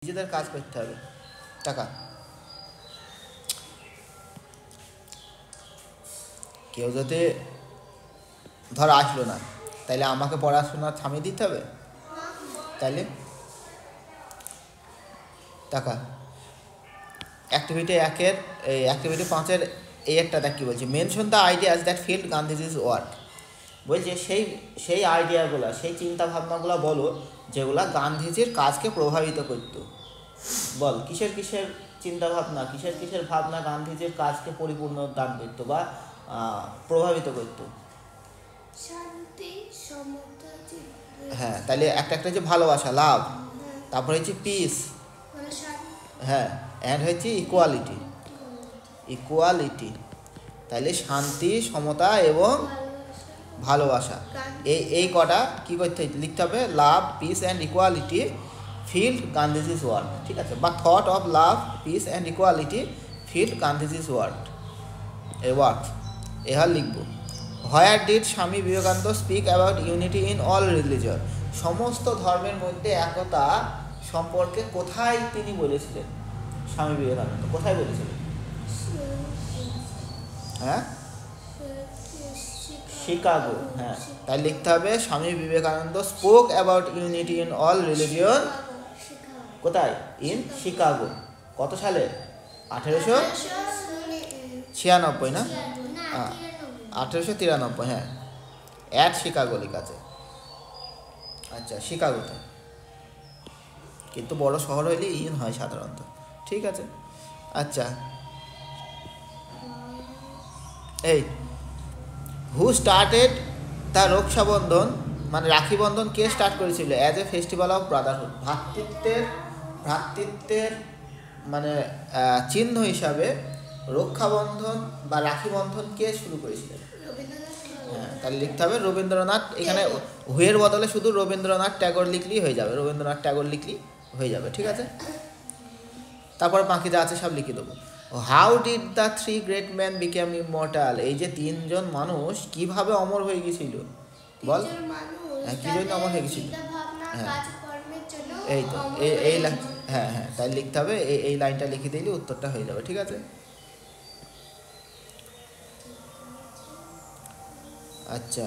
নিজেদের কাজ করতে হবে। টাকা কেউ যদি ধর আসলো না, তাইলে আমাকে পড়াশোনা থামিয়ে দিতে হবে? তাইলে টাকা অ্যাক্টিভিটি 1-এর অ্যাক্টিভিটি 5-এর এই একটা দেখ কী বলছে, mention the ideas that field Gandhiji's work. বলছে সেই আইডিয়াগুলো, সেই চিন্তাভাবনাগুলো বলো যেগুলা গান্ধীজির কাজকে প্রভাবিত করতো। বল কিসের কিসের চিন্তাভাবনা, কিসের ভাবনা গান্ধীজির কাজকে পরিপূর্ণ দান করতো বা প্রভাবিত করতো? হ্যাঁ, তাহলে একটা যে ভালোবাসা, লাভ, তারপরে হচ্ছে পিস, হ্যাঁ, অ্যান্ড হচ্ছে ইকুয়ালিটি। তাহলে শান্তি, সমতা এবং ভালোবাসা, এই কটা কী করতে লিখতে হবে? Love, peace and equality filled Gandhiji's work, ঠিক আছে? বা thought of love, peace and equality filled Gandhiji's work এহার লিখব। Where did Swami Vivekananda speak about unity in all religion? সমস্ত ধর্মের মধ্যে একতা সম্পর্কে কোথায় তিনি বলেছিলেন? স্বামী বিবেকানন্দ কোথায় বলেছিলেন? হ্যাঁ, শিকাগো। হ্যাঁ, তাই লিখতে হবে Swami Vivekananda spoke about unity in all religion. কোথায়? In Chicago. কত সালে? 1896 না? 1893। হ্যাঁ, অ্যাট শিকাগো লেখা আছে। আচ্ছা, শিকাগোতে, কিন্তু বড় শহর হইলে ইন হয় সাধারণত, ঠিক আছে? আচ্ছা, এই হু স্টার্টেড দ্য রক্ষাবন্ধন, মানে রাখি বন্ধন কে স্টার্ট করেছিল? As a festival of brotherhood, ভ্রাতৃত্বের মানে চিহ্ন হিসাবে রক্ষাবন্ধন বা রাখি বন্ধন কে শুরু করেছিলেন? হ্যাঁ, তাহলে লিখতে হবে রবীন্দ্রনাথ। এখানে হুয়ের বদলে শুধু রবীন্দ্রনাথ ট্যাগর লিখলেই হয়ে যাবে, রবীন্দ্রনাথ ট্যাগর লিখলেই হয়ে যাবে, ঠিক আছে? তারপর বাকি যা আছে সব লিখে দেবো। How did the 3 great man became immortal? এই যে 3জন মানুষ কিভাবে অমর হয়ে গেছিল? বল, হ্যাঁ, কি জন্য অমর হয়ে গেছিল? হ্যাঁ, এই তো এই হ্যাঁ, তাই লিখতে হবে, এই লাইনটা লিখে দিলে উত্তরটা হয়ে যাবে, ঠিক আছে? আচ্ছা,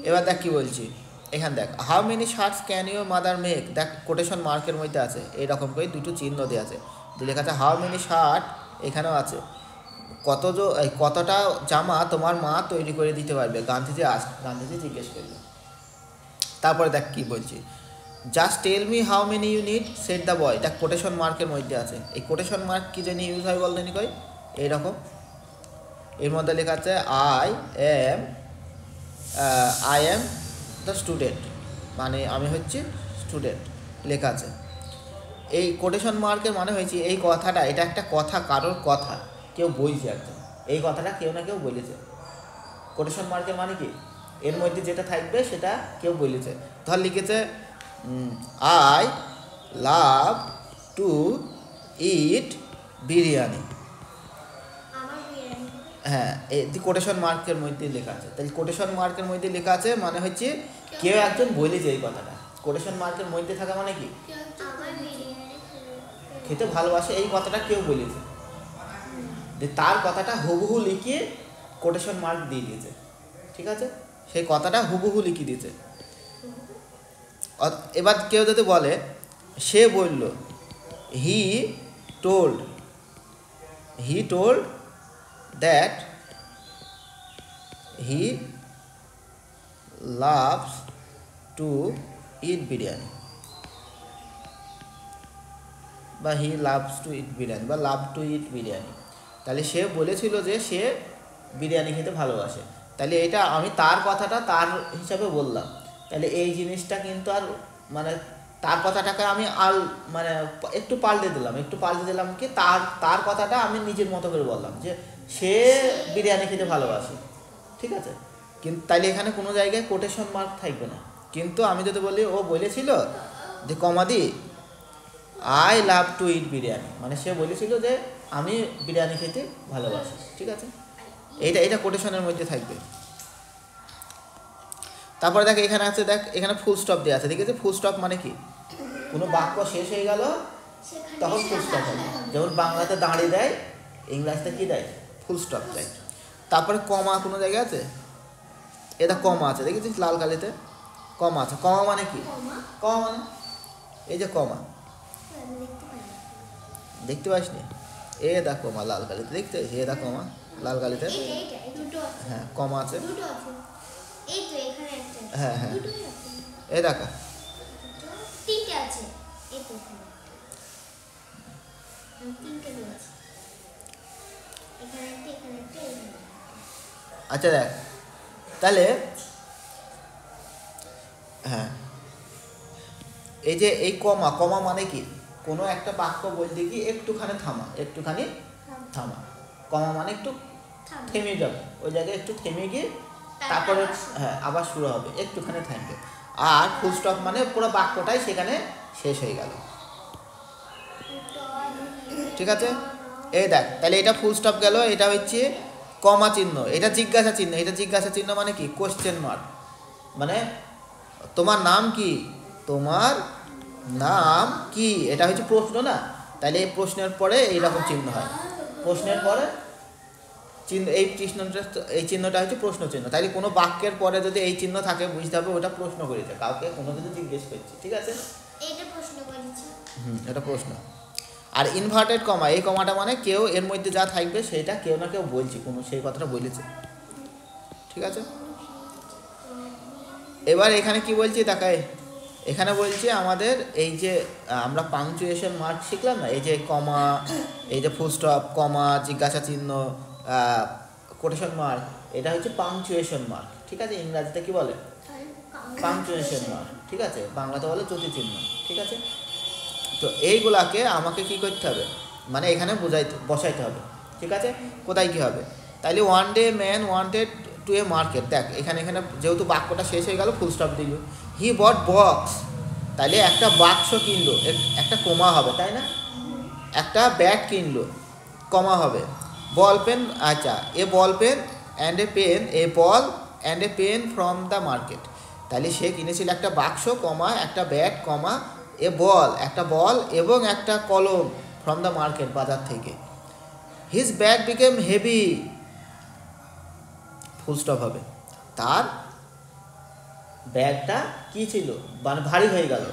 এবার দেখ কি বলছি, এখানে দেখ, how many shirts can your mother make? দেখ কোটেশন মার্কের মধ্যে আছে এইরকম করে দুটো চিহ্ন দিয়ে আছে, লেখা আছে হাউ মেনি শার্ট, এখানেও আছে কতটা জামা তোমার মা তৈরি করে দিতে পারবে? গান্ধীজি জিজ্ঞেস করবে। তারপরে দেখ কি বলছি, just tell me how many you need set the boy. দেখ কোটেশন মার্কের মধ্যে আছে, এই কোটেশন মার্ক কি জন্য ইউজ হয় বল দেনি কই? এইরকম, এর মধ্যে লেখা আছে আই এম দ্য স্টুডেন্ট, মানে আমি হচ্ছি স্টুডেন্ট লেখা আছে। এই কোটেশন মার্কের মানে হয়েছে এই কথাটা, এটা একটা কথা, কারোর কথা কেউ বলছে একজন, এই কথাটা কেউ না কেউ বলেছে। কোটেশন মার্কের মানে কি? এর মধ্যে যেটা থাকবে সেটা কেউ বলেছে। ধর লিখেছে আই লাভ টু ইট বিরিয়ানি, হ্যাঁ, এই কোটেশন মার্কের মধ্যে লেখা আছে। তাহলে কোটেশন মার্কের মধ্যে লেখা আছে মানে হচ্ছে কেউ একজন বলেছে এই কথাটা। কোটেশন মার্কের মধ্যে থাকা মানে কি? খেতে ভালোবাসে, এই কথাটা কেউ বলেছে, যে তার কথাটা হুবহু লিখিয়ে কোটেশন মার্ক দিয়ে দিয়েছে, ঠিক আছে? সেই কথাটা হুবহু লিখিয়ে দিয়েছে। এবার কেউ যদি বলে সে বলল, he told that he loves to eat biryani, বা he loves to eat biryani বা love to eat biryani, তাহলে সে বলেছিল যে সে বিরিয়ানি খেতে ভালোবাসে। তাহলে এটা আমি তার কথাটা তার হিসাবে বললাম, তাহলে এই জিনিসটা কিন্তু আর মানে তার কথাটাকে আমি মানে একটু পাল্টে দিলাম কি তার কথাটা আমি নিজের মতো করে বললাম যে সে বিরিয়ানি খেতে ভালোবাসে, ঠিক আছে? কিন্তু তাইলে এখানে কোনো জায়গায় কোটেশন মার্ক থাকবে না। কিন্তু আমি যদি বলি ও বলেছিল যে কমাদি আই লাভ টু ইট বিরিয়ানি, মানে সে বলেছিল যে আমি বিরিয়ানি খেতে ভালোবাসি, ঠিক আছে? এটা কোটেশনের মধ্যে থাকবে। তারপরে দেখ এখানে আছে, দেখ এখানে ফুল স্টপ দেওয়া আছে, ঠিক আছে? ফুল স্টপ মানে কি, কোনো বাক্য শেষ হয়ে গেল তখন ফুল স্টপ হবে। যেমন বাংলাতে দাঁড়িয়ে দেয়, ইংরাজিতে কি দেয়, ফুল স্টপ দেয়। তারপরে কমা কোনো জায়গায় আছে, এটা কমা আছে, দেখেছিস লাল কালিতে কমা আছে। কমা মানে কি, কমা মানে এই যে কমা, দেখতে পাসনি? এ দা কমা লাল কালিতে, দেখতে এ দা কমা লাল কালিতে, হ্যাঁ কমা আছে, হ্যাঁ হ্যাঁ এ দেখা। আচ্ছা দেখ তাহলে, হ্যাঁ এই যে এই কমা, কমা মানে কি, কোনো একটা বাক্য বলতে কি একটুখানি থামা, একটুখানি থামা। কমা মানে একটু থেমে যাবে, ওই জায়গায় একটু থেমে গিয়ে তারপরে হ্যাঁ আবার শুরু হবে, একটুখানি থামবে। আর ফুল স্টপ মানে পুরো বাক্যটাই সেখানে শেষ হয়ে গেল, ঠিক আছে? এই দেখ তাহলে এটা ফুল স্টপ গেল, এটা হচ্ছে কমা চিহ্ন, এটা জিজ্ঞাসা চিহ্ন। এটা জিজ্ঞাসা চিহ্ন মানে কি, কোশ্চেন মার্ক, মানে তোমার নাম কি, তোমার নাম কি, এটা হচ্ছে প্রশ্ন না? তাহলে এই প্রশ্নের পরে এইরকম চিহ্ন হয়, প্রশ্নের পরে চিহ্ন, এই চিহ্নটা, এই চিহ্নটা হচ্ছে প্রশ্ন চিহ্ন। তাইলে কোনো বাক্যের পরে যদি এই চিহ্ন থাকে বুঝতে হবে ওটা প্রশ্ন করেছে, কাউকে কোনো কিছু জিজ্ঞেস করছে, ঠিক আছে? এটা প্রশ্ন করেছে, এটা প্রশ্ন। আর ইনভার্টেড কমা, এই কমাটা মানে কেউ এর মধ্যে যা থাকবে সেটা কেউ না কেউ বলছে, কোনো সেই কথাটা বলেছে, ঠিক আছে? এবার এখানে কি বলছি তাকায়, এখানে বলছি আমাদের এই যে আমরা পাংচুয়েশন মার্ক শিখলাম না, এই যে কমা, এই যে ফুল স্টপ, কমা, জিজ্ঞাসা চিহ্ন, কোটেশন মার্ক, এটা হচ্ছে পাংচুয়েশন মার্ক, ঠিক আছে? ইংরাজিতে কি বলে, পাংচুয়েশন মার্ক, ঠিক আছে? বাংলাতে বলে জ্যোতি চিহ্ন, ঠিক আছে? তো এইগুলাকে আমাকে কি করতে হবে, মানে এখানে বসাইতে হবে, ঠিক আছে? কোথায় কি হবে, তাইলে one day man wanted to a market, দেখ এখানে যেহেতু বাক্যটা শেষ হয়ে গেল ফুল স্টপ দিল, হি বট বক্স, তাইলে একটা বাক্স কিনলো, একটা কমা হবে তাই না? একটা ব্যাগ কিনলো, কমা হবে। বল পেন, আচ্ছা a ball pen and a pen, a ball and a pen from the market, তাহলে সে কিনেছিল একটা বাক্স, কমা একটা ব্যাগ, কমা এ বল একটা বল এবং একটা কলম ফ্রম দ্য মার্কেট বাজার থেকে। His bag became heavy, full stop হবে, তার ব্যাগটা কি ছিল, মানে ভারী হয়ে গেল।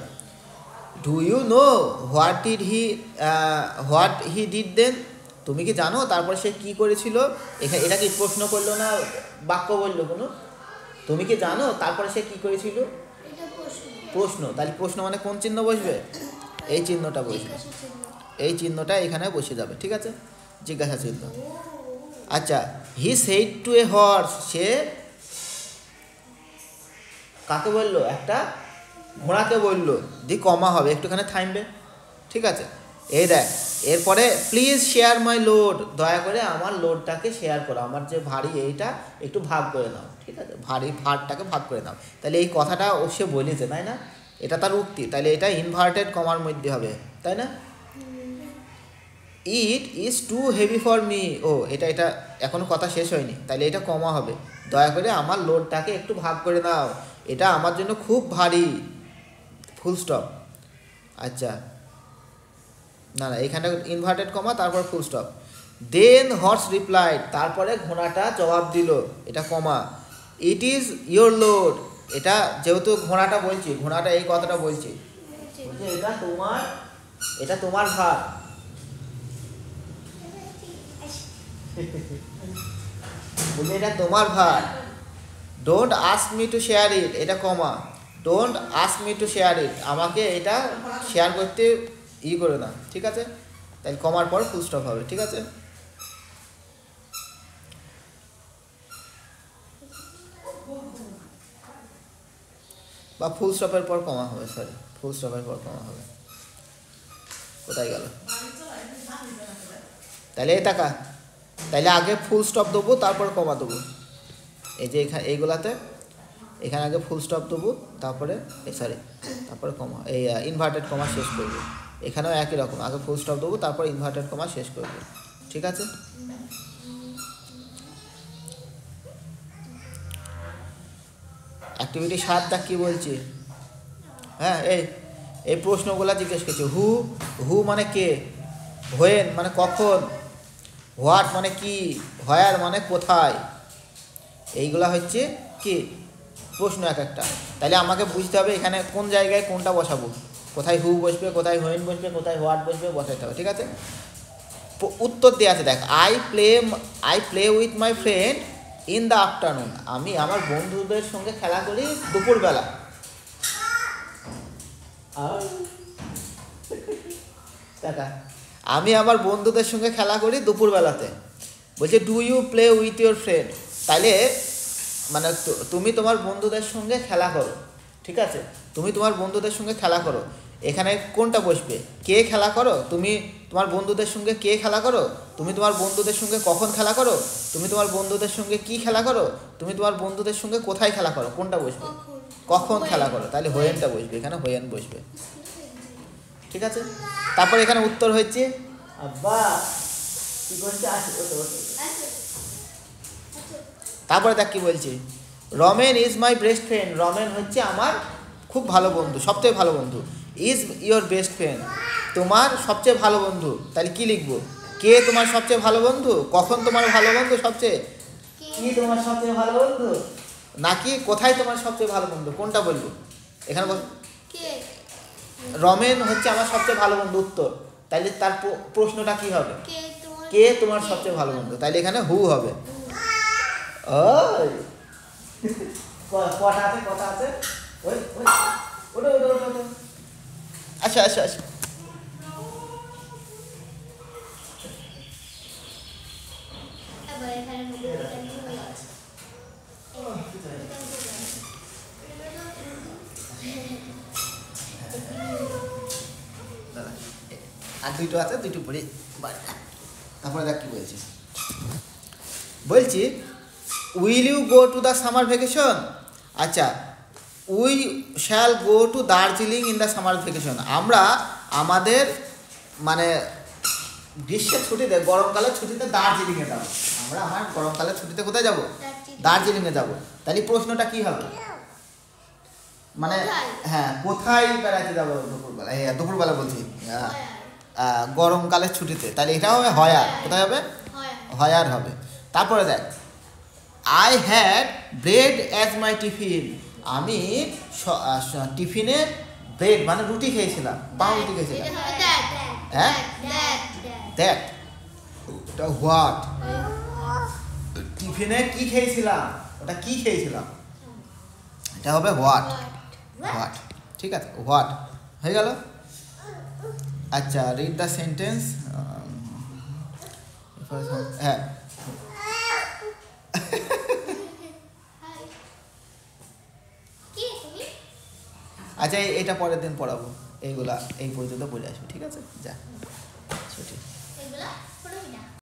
Do you know what he did then, তুমি কি জানো তারপর সে কি করেছিল? এখানে এটা কি প্রশ্ন করলো না বাক্য বললো কোনো? তুমি কি জানো তারপরে সে কি করেছিল, এটা প্রশ্ন। তাহলে প্রশ্ন মানে কোন চিহ্ন বসবে, এই চিহ্নটা বসবে, এই চিহ্নটা এখানে বসে যাবে, ঠিক আছে? জিজ্ঞাসা চিহ্ন। আচ্ছা he said to a horse, সে কাকে বললো, একটা ঘোড়াকে বললো, দি কমা হবে, একটুখানি থামবে, ঠিক আছে? এই দেখ এরপরে প্লিজ শেয়ার মাই লোড, দয়া করে আমার লোডটাকে শেয়ার করো, আমার যে ভারী এইটা একটু ভাগ করে নাও, ঠিক আছে? ভারী ভারটাকে ভাগ করে নাও। তাহলে এই কথাটা ও সে বলেছে তাই না, এটা তার উক্তি, তাহলে এটা ইনভার্টেড কমার মধ্যে হবে তাই না? It is too heavy for me, ও এটা এখনো কথা শেষ হয়নি, তাহলে এটা কমা হবে, দয়া করে আমার লোডটাকে একটু ভাগ করে নাও, এটা আমার জন্য খুব ভারী, ফুল স্টপ। আচ্ছা না এখানে ইনভার্টেড কমা তারপর ফুল স্টপ। দেন হর্স রিপ্লাইড, তারপরে ঘোড়াটা জবাব দিল, এটা কমা। ইট ইজ ইয়োর লোড, এটা যেহেতু ঘোড়াটা বলছি, ঘোড়াটা এই কথাটা বলছি, এটা তোমার ভার, বলছি এটা তোমার ভার। Don't ask me to share it, এটা comma, don't ask me to share it, আমাকে এটা শেয়ার করতে করে না, ঠিক আছে? তাহলে কমার পর ফুল স্টপ হবে, ঠিক আছে? বা ফুল স্টপের পর কমা হবে, সরি ফুল স্টপের পর কমা হবে, কোথায় গেল? তাহলে এই টাকা, তাহলে আগে ফুল স্টপ দেবো তারপর কমা দেবো, এই যে এখানে এইগুলাতে এখানে আগে ফুল স্টপ দেবো তারপরে তারপরে কমা, এই ইনভার্টেড কমা শেষ করবো। এখানেও একই রকম, আগে ফুল স্টপ দেবো তারপর ইনভার্টেড কমা শেষ করবো, ঠিক আছে? অ্যাক্টিভিটি 7 দেখ কি বলছে। হ্যাঁ, এই প্রশ্নগুলো জিজ্ঞেস করছে। হু মানে কে, হোয়েন মানে কখন, হোয়াট মানে কি, হোয়ার মানে কোথায়। এইগুলা হচ্ছে কি প্রশ্ন এক একটা। তাহলে আমাকে বুঝতে হবে এখানে কোন জায়গায় কোনটা বসাবো, কোথায় হু বসবে, কোথায় হোয়েন বসবে, কোথায় হোয়াট বসবে, বসাইতে হবে। ঠিক আছে, উত্তর দেওয়া আছে দেখ। I play with my friend in the afternoon. আমি আমার বন্ধুদের সঙ্গে খেলা করি দুপুরবেলা। আমি আমার বন্ধুদের সঙ্গে খেলা করি দুপুরবেলাতে। বলছে do you play with your friend. তাইলে মানে তুমি তোমার বন্ধুদের সঙ্গে খেলা করো। ঠিক আছে, তুমি তোমার বন্ধুদের সঙ্গে খেলা করো। এখানে কোনটা বসবে, কে খেলা করো, তুমি তোমার বন্ধুদের সঙ্গে কে খেলা করো, তুমি তোমার বন্ধুদের সঙ্গে কখন খেলা করো, তুমি তোমার বন্ধুদের সঙ্গে কি খেলা করো, তুমি তোমার বন্ধুদের সঙ্গে কোথায় খেলা করো, কোনটা বসবে, কখন খেলা করো। তাহলে হোয়েনটা বসবে, এখানে হোয়েন বসবে। ঠিক আছে, তারপর এখানে উত্তর হচ্ছে আব্বা কি করছে। তারপরে দেখ কি বলছে, Ramen is my best friend. Ramen হচ্ছে আমার খুব ভালো বন্ধু, সবচেয়ে ভালো বন্ধু। ইজ ইয়োর বেস্ট ফ্রেন্ড, তোমার সবচেয়ে ভালো বন্ধু। তাহলে কি লিখবো, কে তোমার সবচেয়ে ভালো বন্ধু, কখন তোমার ভালো বন্ধু সবচেয়ে, কি তোমার সবচেয়ে ভালো বন্ধু, নাকি কোথায় তোমার সবচেয়ে ভালো বন্ধু, কোনটা বলবো। এখানে বল রমেন হচ্ছে আমার সবচেয়ে ভালো বন্ধু, উত্তর। তাইলে তার প্রশ্নটা কি হবে, কে তোমার সবচেয়ে ভালো বন্ধু। তাইলে এখানে হু হবে। ওই কথা আছে, কথা আছে। ওই ওই ওটা ওটা ওটা ওটা। আচ্ছা আচ্ছা আচ্ছা, আর দুটো আছে, দুটো পরে তারপরে দেখ কি বলছি। বলছি will you go to the summer vacation. আচ্ছা, we shall go to Darjeeling in the summer vacation. আমরা আমাদের মানে গ্রীষ্মের ছুটিতে, গরমকালের ছুটিতে দার্জিলিংয়ে যাবো। আমরা আমার গরমকালের ছুটিতে কোথায় যাব, দার্জিলিংয়ে যাব। তাহলে প্রশ্নটা কি হবে, মানে হ্যাঁ কোথায় বেড়াতে যাবো দুপুরবেলা, হ্যাঁ দুপুরবেলা বলছি গরমকালের ছুটিতে। তাহলে এটা হবে হয়ার, কোথায় হবে, হয়ার হবে। তারপরে দেখ I had bread as my tiffin. আমি টিফিনে ব্রেড মানে রুটি খেয়েছিলাম, পাউরুটি খেয়েছিলাম। হ্যাঁ দ্যাট, ওটা হোয়াট, টিফিনে কি খেয়েছিলাম, ওটা কি খেয়েছিলাম, এটা হবে হোয়াট। হোয়াট, ঠিক আছে, হোয়াট হয়ে গেল। আচ্ছা, রিড দ্য সেন্টেন্স। হ্যাঁ আচ্ছা, এটা পরের দিন পড়াবো। এইগুলা এই পর্যন্ত পড়ে আসবে। ঠিক আছে, যা ছুটি।